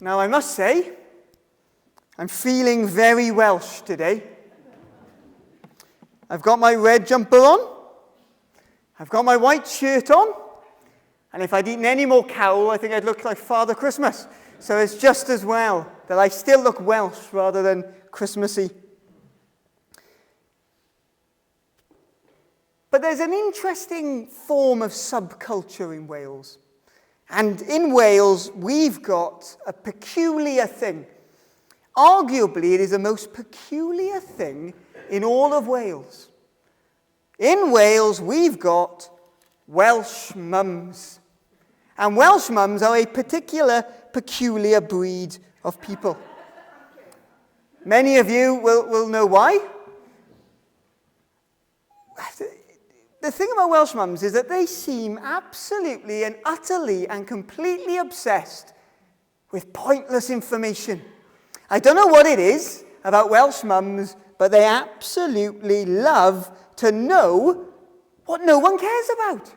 Now, I must say, I'm feeling very Welsh today. I've got my red jumper on, I've got my white shirt on, and if I'd eaten any more cowl, I think I'd look like Father Christmas. So it's just as well that I still look Welsh rather than Christmassy. But there's an interesting form of subculture in Wales. And in Wales, we've got a peculiar thing. Arguably, it is the most peculiar thing in all of Wales. In Wales, we've got Welsh mums. And Welsh mums are a peculiar breed of people. Many of you will know why. The thing about Welsh mums is that they seem absolutely and utterly and completely obsessed with pointless information. I don't know what it is about Welsh mums, but they absolutely love to know what no one cares about.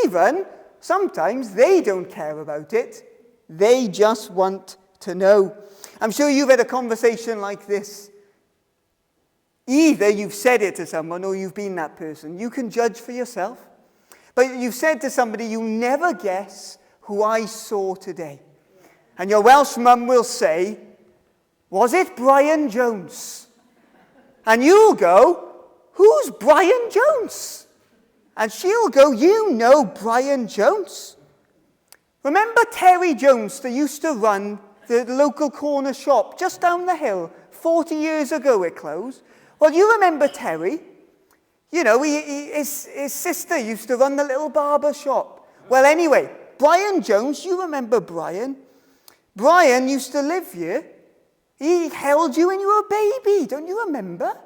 Even sometimes they don't care about it. They just want to know. I'm sure you've had a conversation like this. Either you've said it to someone or you've been that person. You can judge for yourself. But you've said to somebody, "You never guess who I saw today." And your Welsh mum will say, "Was it Brian Jones?" And you'll go, "Who's Brian Jones?" And she'll go, "You know Brian Jones. Remember Terry Jones that used to run the local corner shop just down the hill? 40 years ago it closed. Well, you remember Terry. You know, his sister used to run the little barber shop. Well, anyway, Brian Jones, you remember Brian. Brian used to live here. He held you when you were a baby. Don't you remember?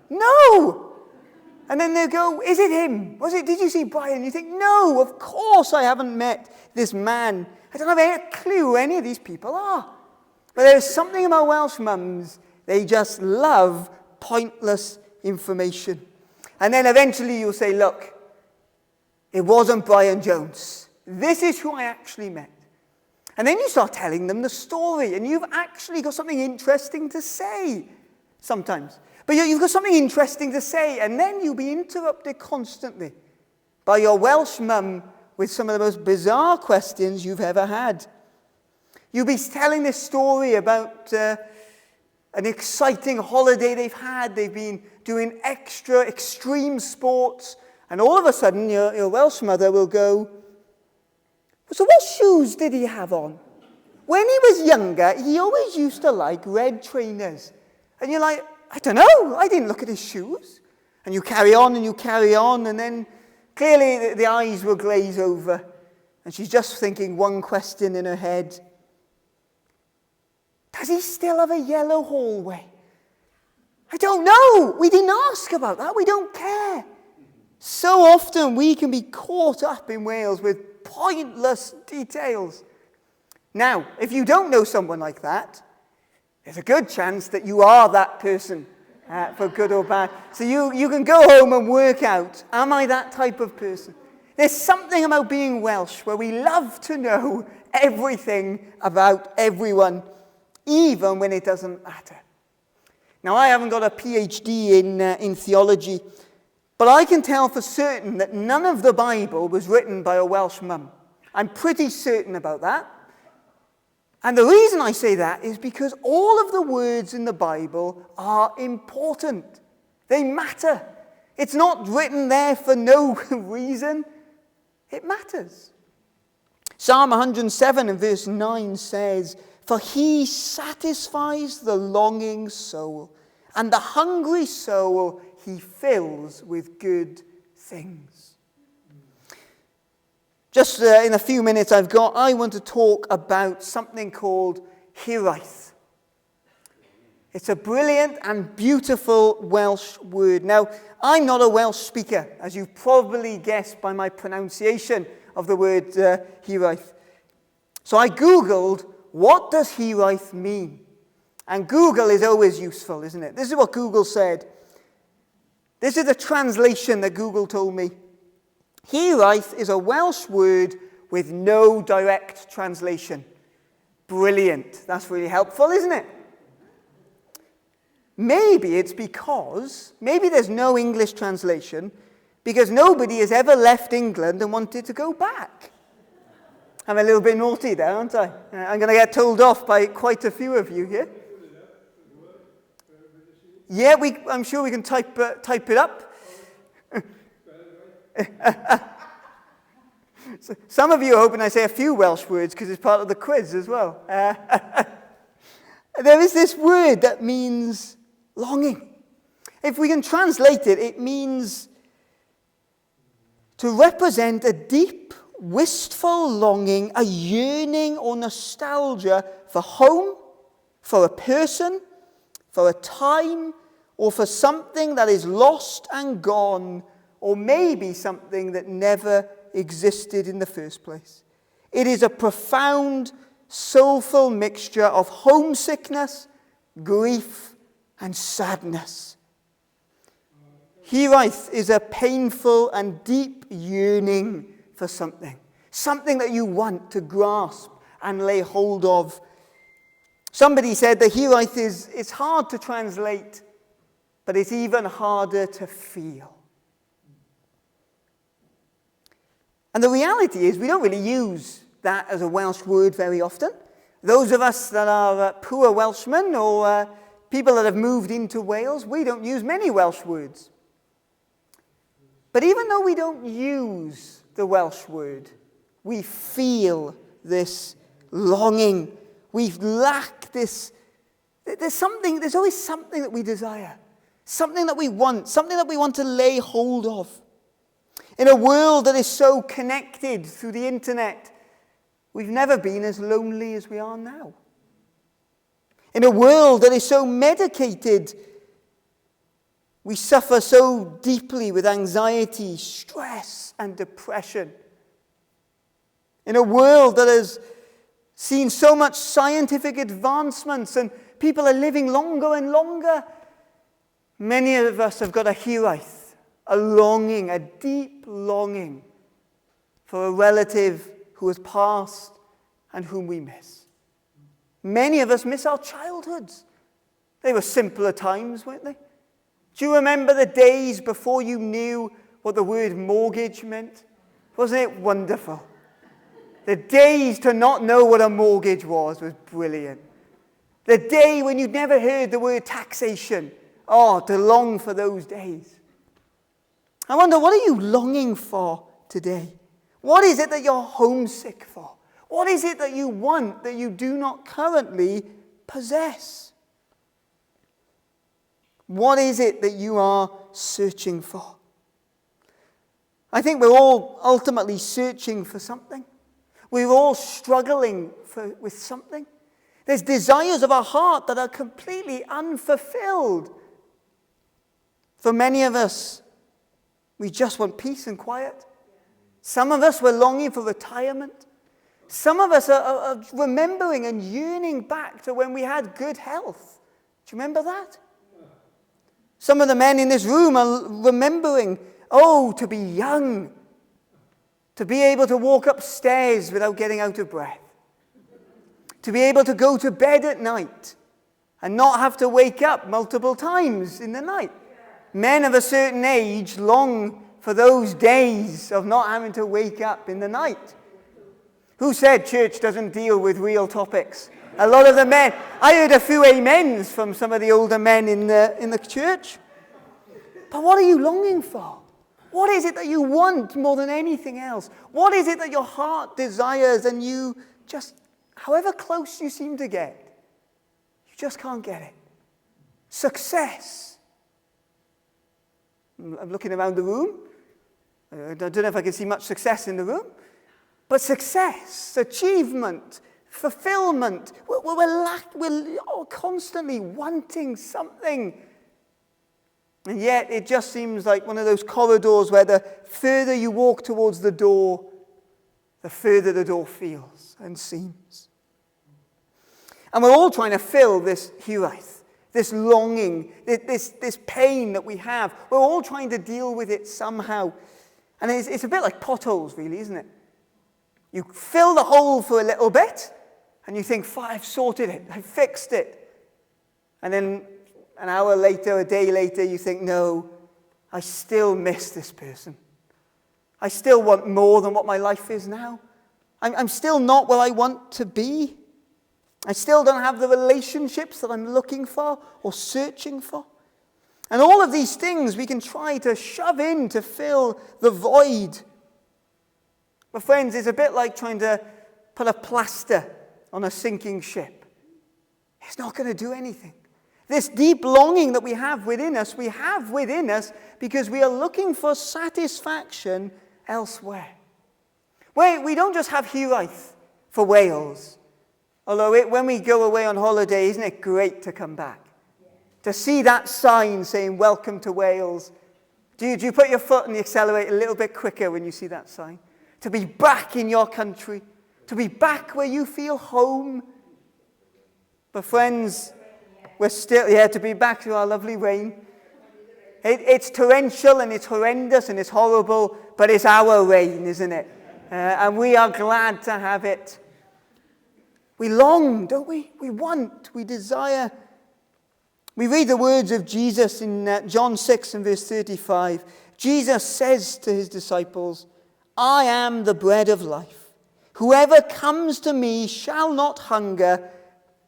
No. And then they'll go, "Is it him? Did you see Brian?" You think, "No, of course I haven't met this man. I don't have any clue who any of these people are." But there's something about Welsh mums. They just love pointless information. And then eventually you'll say, "Look, it wasn't Brian Jones. This is who I actually met." And then you start telling them the story, and you've actually got something interesting to say sometimes. But you've got something interesting to say, and then you'll be interrupted constantly by your Welsh mum with some of the most bizarre questions you've ever had. You'll be telling this story about an exciting holiday they've had. They've been doing extra extreme sports, and all of a sudden your Welsh mother will go, "So what shoes did he have on? When he was younger, he always used to like red trainers." And you're like, "I don't know, I didn't look at his shoes." And you carry on, and then clearly the eyes will glaze over, and she's just thinking one question in her head. "Does he still have a yellow hallway?" "I don't know. We didn't ask about that. We don't care." So often we can be caught up in Wales with pointless details. Now, if you don't know someone like that, there's a good chance that you are that person, for good or bad. So you can go home and work out, am I that type of person? There's something about being Welsh where we love to know everything about everyone, even when it doesn't matter. Now, I haven't got a PhD in theology, but I can tell for certain that none of the Bible was written by a Welsh mum. I'm pretty certain about that. And the reason I say that is because all of the words in the Bible are important. They matter. It's not written there for no reason. It matters. Psalm 107 and verse 9 says, "For he satisfies the longing soul, and the hungry soul he fills with good things." Just in a few minutes I want to talk about something called hiraeth. It's a brilliant and beautiful Welsh word. Now, I'm not a Welsh speaker, as you've probably guessed by my pronunciation of the word hiraeth. So I Googled, what does hiraeth mean? And Google is always useful, isn't it? This is what Google said. This is the translation that Google told me. Hiraeth is a Welsh word with no direct translation. Brilliant. That's really helpful, isn't it? Maybe it's because, maybe there's no English translation because nobody has ever left England and wanted to go back. I'm a little bit naughty there, aren't I? I'm going to get told off by quite a few of you here. Yeah, I'm sure we can type it up. So some of you are hoping I say a few Welsh words because it's part of the quiz as well. There is this word that means longing. If we can translate it, it means to represent a deep, wistful longing, a yearning or nostalgia for home, for a person, for a time, or for something that is lost and gone, or maybe something that never existed in the first place. It is a profound, soulful mixture of homesickness, grief, and sadness. Hiraeth is a painful and deep yearning for something that you want to grasp and lay hold of. Somebody said that Hiraeth it's hard to translate, but it's even harder to feel. And the reality is we don't really use that as a Welsh word very often. Those of us that are poor Welshmen or people that have moved into Wales, we don't use many Welsh words. But even though we don't use the Welsh word, we feel this longing. We lack this. There's always something that we desire, something that we want to lay hold of. In a world that is so connected through the internet, we've never been as lonely as we are now. In a world that is so medicated, we suffer so deeply with anxiety, stress, and depression. In a world that has seen so much scientific advancements and people are living longer and longer, many of us have got a Hiraeth, a longing, a deep longing for a relative who has passed and whom we miss. Many of us miss our childhoods. They were simpler times, weren't they? Do you remember the days before you knew what the word mortgage meant? Wasn't it wonderful? The days to not know what a mortgage was brilliant. The day when you'd never heard the word taxation. Oh, to long for those days. I wonder, what are you longing for today? What is it that you're homesick for? What is it that you want that you do not currently possess? What is it that you are searching for? I think we're all ultimately searching for something. We're all struggling with something. There's desires of our heart that are completely unfulfilled. For many of us, we just want peace and quiet. Some of us were longing for retirement. Some of us are remembering and yearning back to when we had good health. Do you remember that? Some of the men in this room are remembering, to be young, to be able to walk upstairs without getting out of breath, to be able to go to bed at night and not have to wake up multiple times in the night. Men of a certain age long for those days of not having to wake up in the night. Who said church doesn't deal with real topics? A lot of the men. I heard a few amens from some of the older men in the church. But what are you longing for? What is it that you want more than anything else? What is it that your heart desires and you just, however close you seem to get, you just can't get it? Success. I'm looking around the room. I don't know if I can see much success in the room. But success, achievement, fulfillment, we're constantly wanting something. And yet it just seems like one of those corridors where the further you walk towards the door, the further the door feels and seems. And we're all trying to fill this Hiraeth, this longing, this pain that we have. We're all trying to deal with it somehow. And it's a bit like potholes, really, isn't it? You fill the hole for a little bit, and you think, I've sorted it, I've fixed it. And then an hour later, a day later, you think, no, I still miss this person. I still want more than what my life is now. I'm still not where I want to be. I still don't have the relationships that I'm looking for or searching for. And all of these things we can try to shove in to fill the void. But friends, it's a bit like trying to put a plaster on a sinking ship. It's not going to do anything. This deep longing that we have within us because we are looking for satisfaction elsewhere. We don't just have Hiraeth for Wales. Although when we go away on holiday, isn't it great to come back? To see that sign saying, welcome to Wales. Do you put your foot on the accelerator a little bit quicker when you see that sign? To be back in your country. To be back where you feel home. But friends, we're still, to be back to our lovely rain. It's torrential and it's horrendous and it's horrible, but it's our rain, isn't it? And we are glad to have it. We long, don't we? We want, we desire. We read the words of Jesus in John 6 and verse 35. Jesus says to his disciples, I am the bread of life. Whoever comes to me shall not hunger,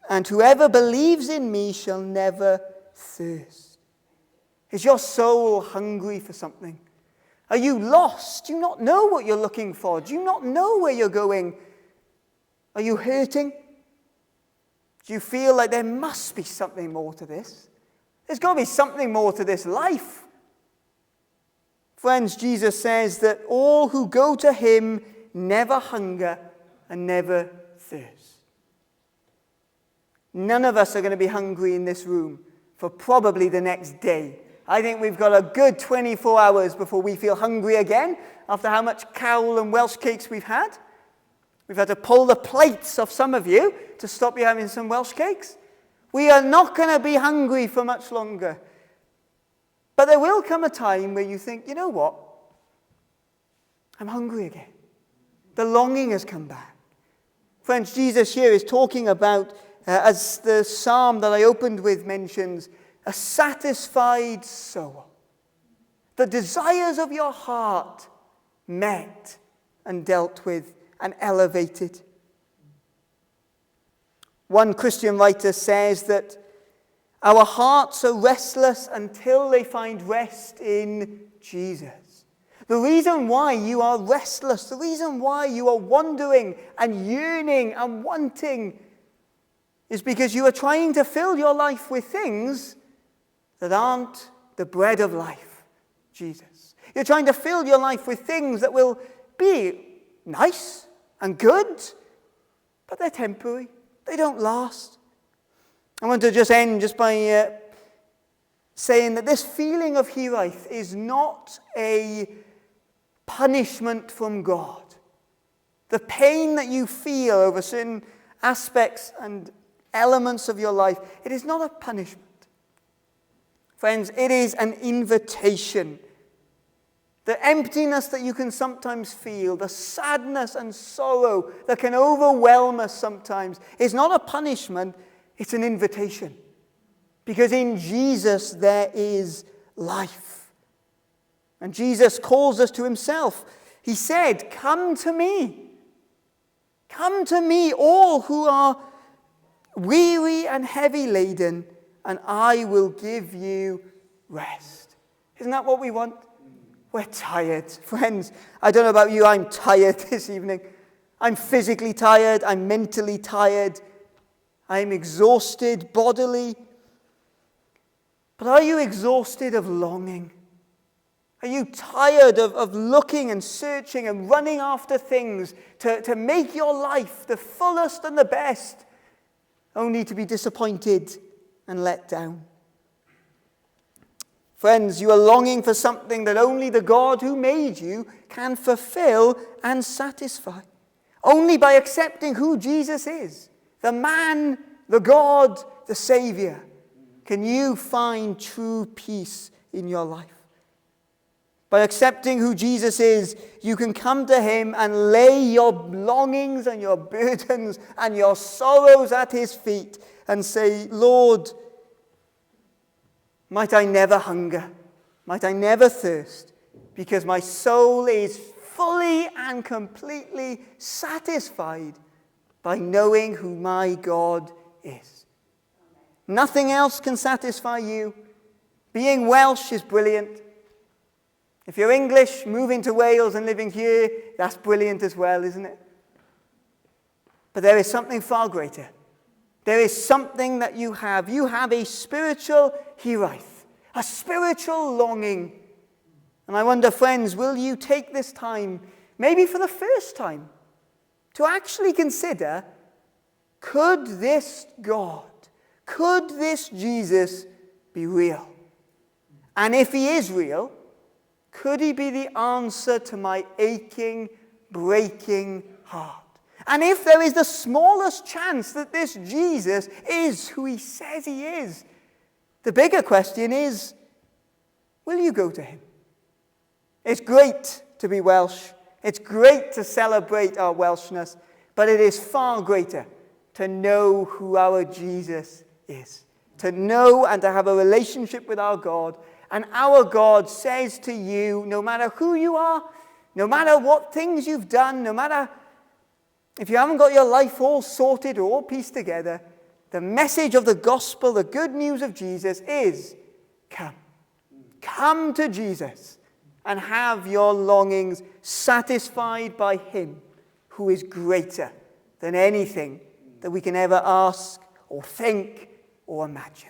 and whoever believes in me shall never thirst. Is your soul hungry for something? Are you lost? Do you not know what you're looking for? Do you not know where you're going? Are you hurting? Do you feel like there must be something more to this? There's got to be something more to this life. Friends, Jesus says that all who go to him never hunger and never thirst. None of us are going to be hungry in this room for probably the next day. I think we've got a good 24 hours before we feel hungry again after how much cowl and Welsh cakes we've had. We've had to pull the plates off some of you to stop you having some Welsh cakes. We are not going to be hungry for much longer. But there will come a time where you think, you know what? I'm hungry again. The longing has come back. Friends, Jesus here is talking about, as the psalm that I opened with mentions, a satisfied soul. The desires of your heart met and dealt with and elevated. One Christian writer says that our hearts are restless until they find rest in Jesus. The reason why you are restless, the reason why you are wandering and yearning and wanting is because you are trying to fill your life with things that aren't the bread of life, Jesus. You're trying to fill your life with things that will be nice and good, but they're temporary. They don't last. I want to just end just by saying that this feeling of Hiraeth is not a punishment from God. The pain that you feel over certain aspects and elements of your life, it is not a punishment. Friends, it is an invitation. The emptiness that you can sometimes feel, the sadness and sorrow that can overwhelm us sometimes, is not a punishment, it's an invitation. Because in Jesus there is life. And Jesus calls us to himself. He said, come to me. Come to me, all who are weary and heavy laden, and I will give you rest. Isn't that what we want? We're tired. Friends, I don't know about you, I'm tired this evening. I'm physically tired, I'm mentally tired, I'm exhausted bodily. But are you exhausted of longing? Are you tired of looking and searching and running after things to make your life the fullest and the best, only to be disappointed and let down? Friends, you are longing for something that only the God who made you can fulfill and satisfy. Only by accepting who Jesus is, the man, the God, the Savior, can you find true peace in your life. By accepting who Jesus is, you can come to him and lay your longings and your burdens and your sorrows at his feet and say, Lord, might I never hunger, might I never thirst, because my soul is fully and completely satisfied by knowing who my God is. Nothing else can satisfy you. Being Welsh is brilliant. If you're English, moving to Wales and living here, that's brilliant as well, isn't it? But there is something far greater. There is something that you have. You have a spiritual hiraeth, a spiritual longing. And I wonder, friends, will you take this time, maybe for the first time, to actually consider, could this God, could this Jesus be real? And if he is real, could he be the answer to my aching, breaking heart? And if there is the smallest chance that this Jesus is who he says he is, the bigger question is, will you go to him? It's great to be Welsh. It's great to celebrate our Welshness, but it is far greater to know who our Jesus is, to know and to have a relationship with our God. And our God says to you, no matter who you are, no matter what things you've done, no matter if you haven't got your life all sorted or all pieced together, the message of the gospel, the good news of Jesus is, come. Come to Jesus and have your longings satisfied by him who is greater than anything that we can ever ask or think or imagine.